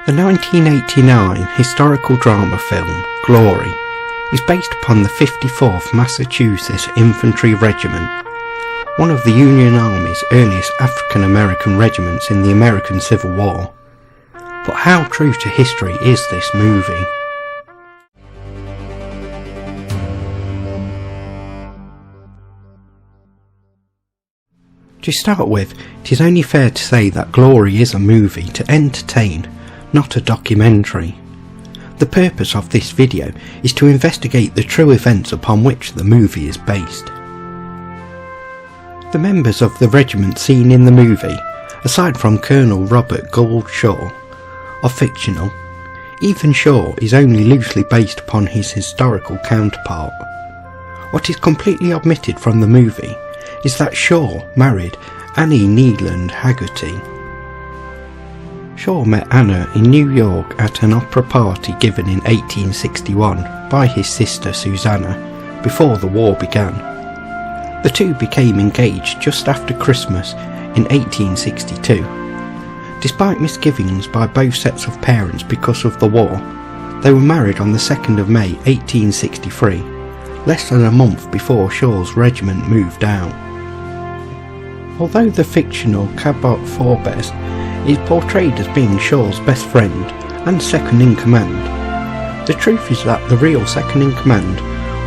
The 1989 historical drama film Glory is based upon the 54th Massachusetts Infantry Regiment, one of the Union Army's earliest African American regiments in the American Civil War. But how true to history is this movie? To start with, it is only fair to say that Glory is a movie to entertain, not a documentary. The purpose of this video is to investigate the true events upon which the movie is based. The members of the regiment seen in the movie, aside from Colonel Robert Gould Shaw, are fictional. Even Shaw is only loosely based upon his historical counterpart. What is completely omitted from the movie is that Shaw married Annie Neeland Haggerty. Shaw met Anna in New York at an opera party given in 1861 by his sister Susanna before the war began. The two became engaged just after Christmas in 1862. Despite misgivings by both sets of parents because of the war, they were married on the 2nd of May 1863, less than a month before Shaw's regiment moved out. Although the fictional Cabot Forbes is portrayed as being Shaw's best friend and second-in-command, the truth is that the real second-in-command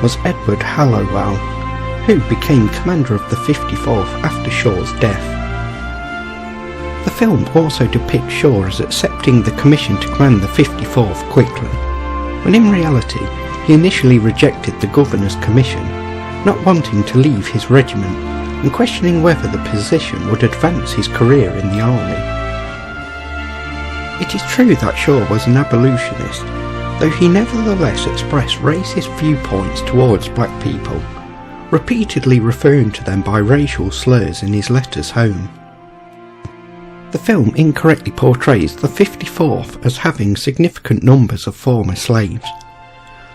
was Edward Hallowell, who became commander of the 54th after Shaw's death. The film also depicts Shaw as accepting the commission to command the 54th quickly, when in reality he initially rejected the governor's commission, not wanting to leave his regiment and questioning whether the position would advance his career in the army. It is true that Shaw was an abolitionist, though he nevertheless expressed racist viewpoints towards black people, repeatedly referring to them by racial slurs in his letters home. The film incorrectly portrays the 54th as having significant numbers of former slaves.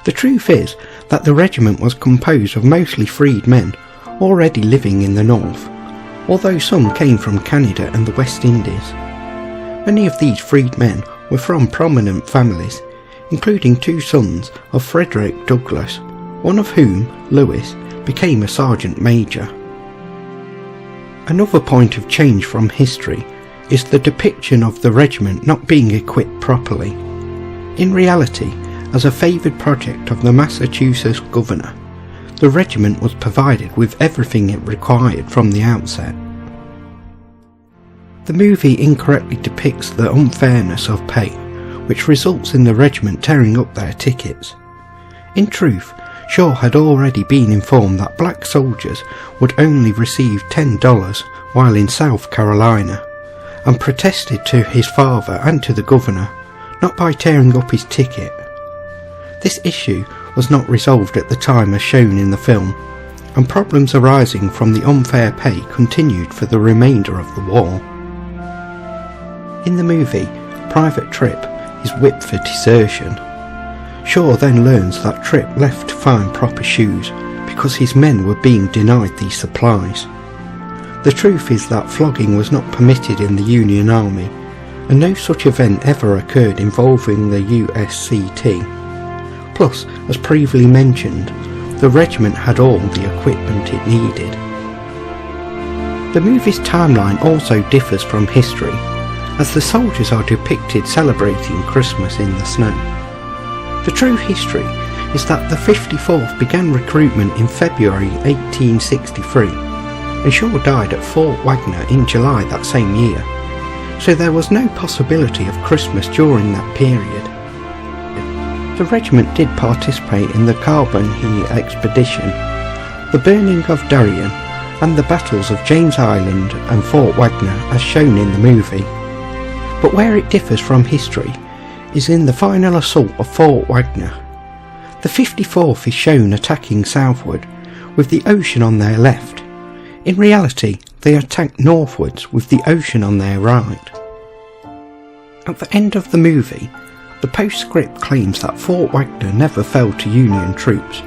The truth is that the regiment was composed of mostly freed men already living in the north, although some came from Canada and the West Indies. Many of these freed men were from prominent families, including two sons of Frederick Douglass, one of whom, Lewis, became a sergeant major. Another point of change from history is the depiction of the regiment not being equipped properly. In reality, as a favoured project of the Massachusetts governor, the regiment was provided with everything it required from the outset. The movie incorrectly depicts the unfairness of pay, which results in the regiment tearing up their tickets. In truth, Shaw had already been informed that black soldiers would only receive $10 while in South Carolina, and protested to his father and to the governor, not by tearing up his ticket. This issue was not resolved at the time as shown in the film, and problems arising from the unfair pay continued for the remainder of the war. In the movie, Private Tripp is whipped for desertion. Shaw then learns that Tripp left to find proper shoes because his men were being denied these supplies. The truth is that flogging was not permitted in the Union Army, and no such event ever occurred involving the USCT. Plus, as previously mentioned, the regiment had all the equipment it needed. The movie's timeline also differs from history, as the soldiers are depicted celebrating Christmas in the snow. The true history is that the 54th began recruitment in February 1863, and Shaw died at Fort Wagner in July that same year, so there was no possibility of Christmas during that period. The regiment did participate in the Carbonear expedition, the burning of Darien, and the battles of James Island and Fort Wagner as shown in the movie. But where it differs from history is in the final assault of Fort Wagner. The 54th is shown attacking southward, with the ocean on their left. In reality, they attacked northwards with the ocean on their right. At the end of the movie, the postscript claims that Fort Wagner never fell to Union troops.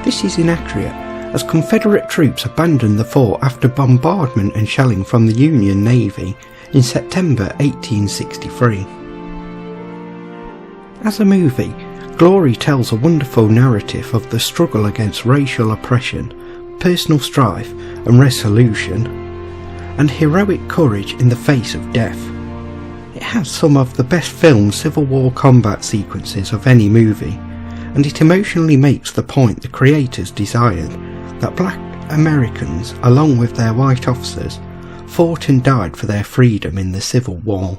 This is inaccurate, as Confederate troops abandoned the fort after bombardment and shelling from the Union Navy in September 1863. As a movie, Glory tells a wonderful narrative of the struggle against racial oppression, personal strife and resolution, and heroic courage in the face of death. It has some of the best filmed Civil War combat sequences of any movie, and it emotionally makes the point the creators desired, that black Americans, along with their white officers, fought and died for their freedom in the Civil War.